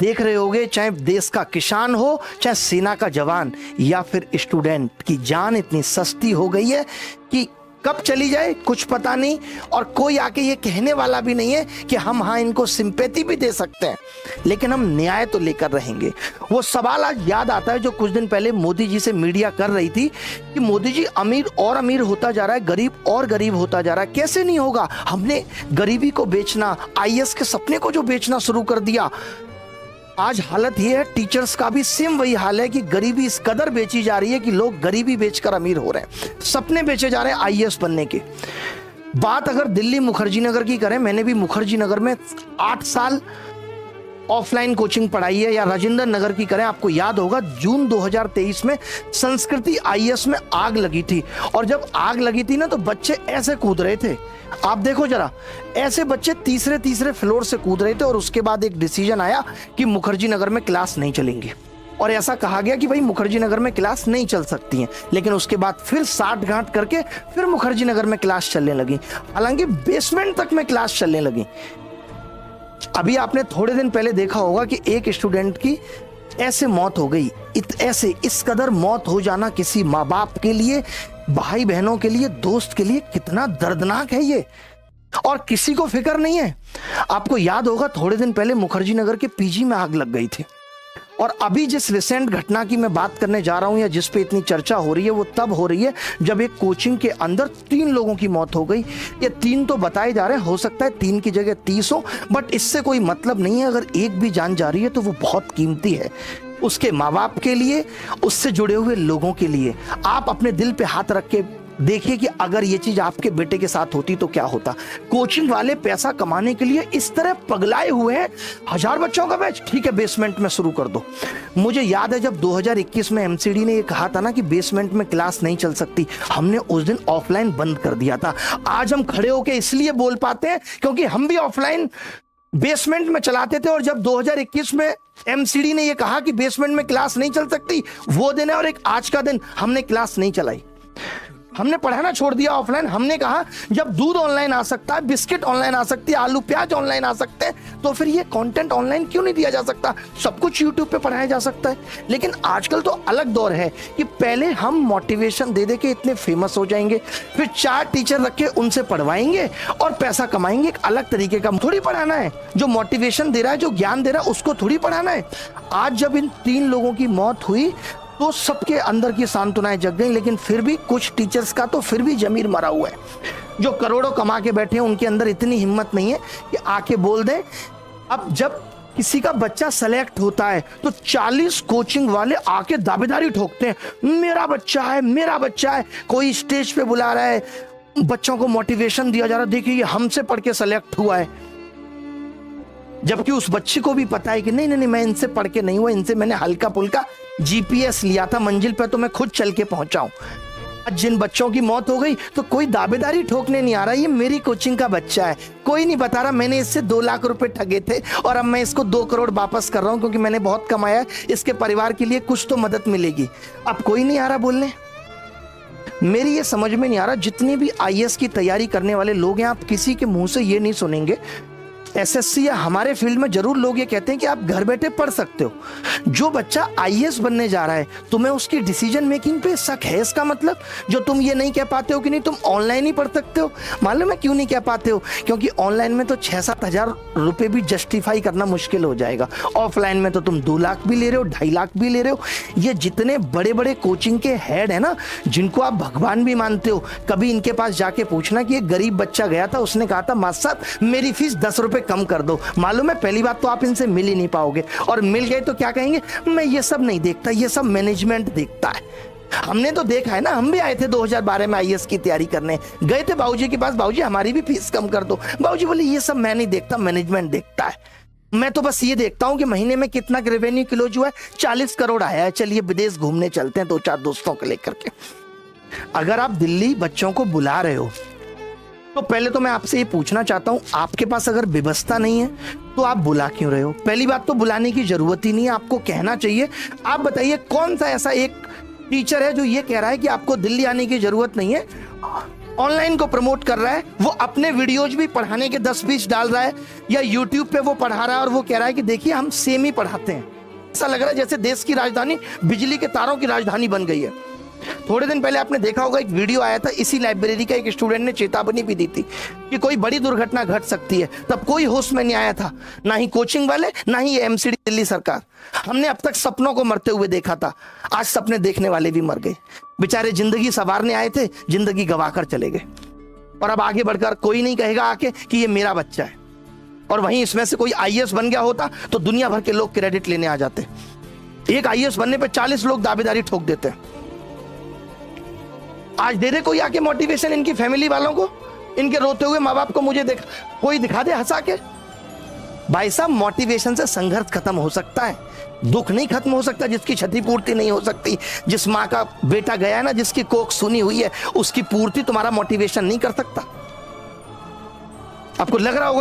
देख रहे होगे, चाहे देश का किसान हो, चाहे सेना का जवान या फिर स्टूडेंट, की जान इतनी सस्ती हो गई है कि कब चली जाए कुछ पता नहीं, और कोई आके ये कहने वाला भी नहीं है कि हम हाँ इनको सिंपैथी भी दे सकते हैं, लेकिन हम न्याय तो लेकर रहेंगे। वो सवाल आज याद आता है जो कुछ दिन पहले मोदी जी से मीडिया कर रही थी कि मोदी जी अमीर और अमीर होता जा रहा है, गरीब और गरीब होता जा रहा है। कैसे नहीं होगा? हमने गरीबी को बेचना, आईएएस के सपने को जो बेचना शुरू कर दिया। आज हालत ये है, टीचर्स का भी सेम वही हाल है कि गरीबी इस कदर बेची जा रही है कि लोग गरीबी बेचकर अमीर हो रहे हैं, सपने बेचे जा रहे हैं आईएएस बनने के। बात अगर दिल्ली मुखर्जी नगर की करें, मैंने भी मुखर्जी नगर में 8 साल ऑफलाइन कोचिंग पढ़ाई है, या राजेंद्र नगर की करें, आपको याद होगा जून 2023 में संस्कृति आईएएस में आग लगी थी, और जब आग लगी थी ना तो बच्चे ऐसे कूद रहे थे, आप देखो जरा, ऐसे बच्चे तीसरे फ्लोर से कूद रहे थे। और उसके बाद एक डिसीजन आया कि मुखर्जी नगर में क्लास नहीं चलेंगी, और ऐसा कहा गया कि भाई मुखर्जी नगर में क्लास नहीं चल सकती हैं। लेकिन उसके बाद फिर साठ गांठ करके फिर मुखर्जी नगर में क्लास चलने लगी, हालांकि बेसमेंट तक में क्लास चलने लगी। अभी आपने थोड़े दिन पहले देखा होगा कि एक स्टूडेंट की ऐसे मौत हो गई। ऐसे इस कदर मौत हो जाना किसी माँ बाप के लिए, भाई बहनों के लिए, दोस्त के लिए कितना दर्दनाक है ये, और किसी को फिक्र नहीं है। आपको याद होगा थोड़े दिन पहले मुखर्जी नगर के पीजी में आग लग गई थी, और अभी जिस रिसेंट घटना की मैं बात करने जा रहा हूं या जिस पे इतनी चर्चा हो रही है, वो तब हो रही है जब एक कोचिंग के अंदर 3 लोगों की मौत हो गई। ये 3 तो बताए जा रहे हैं, हो सकता है 3 की जगह 30 हो, बट इससे कोई मतलब नहीं है। अगर एक भी जान जा रही है तो वो बहुत कीमती है, उसके माँ बाप के लिए, उससे जुड़े हुए लोगों के लिए। आप अपने दिल पे हाथ रख के देखिए कि अगर ये चीज आपके बेटे के साथ होती तो क्या होता। कोचिंग वाले पैसा कमाने के लिए इस तरह पगलाए हुए हैं। 1000 बच्चों का बैच, ठीक है बेसमेंट में शुरू कर दो। मुझे याद है जब 2021 में एमसीडी ने ये कहा था ना कि बेसमेंट में क्लास नहीं चल सकती, हमने उस दिन ऑफलाइन बंद कर दिया था। आज हम खड़े होके इसलिए बोल पाते हैं क्योंकि हम भी ऑफलाइन बेसमेंट में चलाते थे, और जब 2021 में एमसीडी ने यह कहा कि बेसमेंट में क्लास नहीं चल सकती, वो दिन है। और एक आज का दिन हमने क्लास नहीं चलाई, हमने पढ़ाना छोड़ दिया ऑफलाइन। हमने कहा जब दूध ऑनलाइन आ सकता है, बिस्किट ऑनलाइन आ सकती है, आलू प्याज ऑनलाइन आ सकते हैं, तो फिर ये कंटेंट ऑनलाइन क्यों नहीं दिया जा सकता? सब कुछ यूट्यूब पे पढ़ाया जा सकता है। लेकिन आजकल तो अलग दौर है कि पहले हम मोटिवेशन दे दे के इतने फेमस हो जाएंगे, फिर 4 टीचर रख के उनसे पढ़वाएंगे और पैसा कमाएंगे। एक अलग तरीके का थोड़ी पढ़ाना है, जो मोटिवेशन दे रहा है, जो ज्ञान दे रहा है, उसको थोड़ी पढ़ाना है। आज जब इन 3 लोगों की मौत हुई तो सबके अंदर की सांत्वनाएं जग गई, लेकिन फिर भी कुछ टीचर्स का तो फिर भी जमीर मरा हुआ है। जो करोड़ों कमा के बैठे हैं उनके अंदर इतनी हिम्मत नहीं है कि आके बोल दें। अब जब किसी का बच्चा सेलेक्ट होता है तो 40 कोचिंग वाले आके दावेदारी ठोकते हैं, मेरा बच्चा है, मेरा बच्चा है। कोई स्टेज पे बुला रहा है, बच्चों को मोटिवेशन दिया जा रहा है, देखिए ये हमसे पढ़ के सेलेक्ट हुआ है, जबकि उस बच्चे को भी पता है कि नहीं नहीं नहीं, मैं इनसे पढ़ के नहीं हुआ, इनसे मैंने हल्का पुल्का जीपीएस लिया था, मंजिल पे तो मैं खुद चल के पहुंचा हूं। जिन बच्चों की मौत हो गई तो कोई दावेदारी ठोकने नहीं आ रहा, ये मेरी कोचिंग का बच्चा है। कोई नहीं बता रहा मैंने इससे 2 लाख रुपए ठगे थे और अब मैं इसको 2 करोड़ वापस कर रहा हूं क्योंकि मैंने बहुत कमाया, इसके परिवार के लिए कुछ तो मदद मिलेगी। अब कोई नहीं आ रहा बोलने। मेरी ये समझ में नहीं आ रहा, जितने भी आईएएस की तैयारी करने वाले लोग हैं, आप किसी के मुंह से ये नहीं सुनेंगे। एसएससी या हमारे फील्ड में जरूर लोग ये कहते हैं कि आप घर बैठे पढ़ सकते हो। जो बच्चा आईएएस बनने जा रहा है, तुम्हें उसकी डिसीजन मेकिंग पे शक है? इसका मतलब जो तुम ये नहीं कह पाते हो कि नहीं तुम ऑनलाइन ही पढ़ सकते हो। मालूम है क्यों नहीं कह पाते हो? क्योंकि ऑनलाइन में तो 6-7 हजार रुपए भी जस्टिफाई करना मुश्किल हो जाएगा। ऑफलाइन में तो तुम 2 लाख भी ले रहे हो, 2.5 लाख भी ले रहे हो। ये जितने बड़े बड़े कोचिंग के हेड है ना, जिनको आप भगवान भी मानते हो, कभी इनके पास जाके पूछना कि एक गरीब बच्चा गया था, उसने कहा था मास्टर साहब मेरी फीस 10 रुपए कम कर दो। मालूम है पहली बात तो आप इनसे मिल ही नहीं पाओगे, और मिल गए तो क्या कहेंगे, मैं ये सब नहीं देखता, ये सब मैनेजमेंट देखता है। हमने तो देखा है ना, हम भी आए थे 2012 में आईएएस की तैयारी करने, गए थे बाबूजी के पास, बाबूजी हमारी भी फीस कम कर दो। बाबूजी बोले ये सब मैं नहीं देखता, मैनेजमेंट देखता है। मैं तो बस ये देखता हूं कि महीने में कितना रेवेन्यू क्लोज हुआ है, 40 करोड़ आया है, चलिए विदेश घूमने चलते हैं 2-4 दोस्तों को लेकर के। अगर आप दिल्ली बच्चों को बुला रहे हो तो पहले तो मैं आपसे ये पूछना चाहता हूं, आपके पास अगर व्यवस्था नहीं है तो आप बुला क्यों रहे हो? पहली बात तो बुलाने की जरूरत ही नहीं है, आपको कहना चाहिए। आप बताइए कौन सा ऐसा एक टीचर है जो ये कह रहा है कि आपको दिल्ली आने की जरूरत नहीं है, ऑनलाइन को प्रमोट कर रहा है, वो अपने वीडियोज भी पढ़ाने के 10-20 डाल रहा है, या यूट्यूब पे वो पढ़ा रहा है और वो कह रहा है कि देखिए हम सेम ही पढ़ाते हैं। ऐसा लग रहा है जैसे देश की राजधानी बिजली के तारों की राजधानी बन गई है। थोड़े दिन पहले आपने देखा होगा, एक वीडियो आया था, इसी लाइब्रेरी का एक स्टूडेंट ने चेतावनी भी दी थी कि कोई बड़ी दुर्घटना घट सकती है। तब कोई होश में नहीं आया था, ना ही कोचिंग वाले, ना ही एमसीडी दिल्ली सरकार। हमने अब तक सपनों को मरते हुए देखा था, आज सपने देखने वाले भी मर गए। बेचारे जिंदगी संवारने आए थे, जिंदगी गवाकर चले गए। और अब आगे बढ़कर कोई नहीं कहेगा आके कि ये मेरा बच्चा है। और वहीं इसमें से कोई आईएएस बन गया होता तो दुनिया भर के लोग क्रेडिट लेने आ जाते। एक आईएएस बनने पे 40 लोग दावेदारी ठोक देते हैं। आज दे दे कोई आके मोटिवेशन इनकी फैमिली वालों को, इनके रोते हुए माँ बाप को, मुझे कोई दिखा दे हंसा के। भाई साहब, मोटिवेशन से संघर्ष खत्म हो सकता है, दुख नहीं खत्म हो सकता, जिसकी क्षतिपूर्ति नहीं हो सकती। जिस माँ का बेटा गया है ना, जिसकी कोख सुनी हुई है, उसकी पूर्ति तुम्हारा मोटिवेशन नहीं कर सकता। आपको लग रहा होगा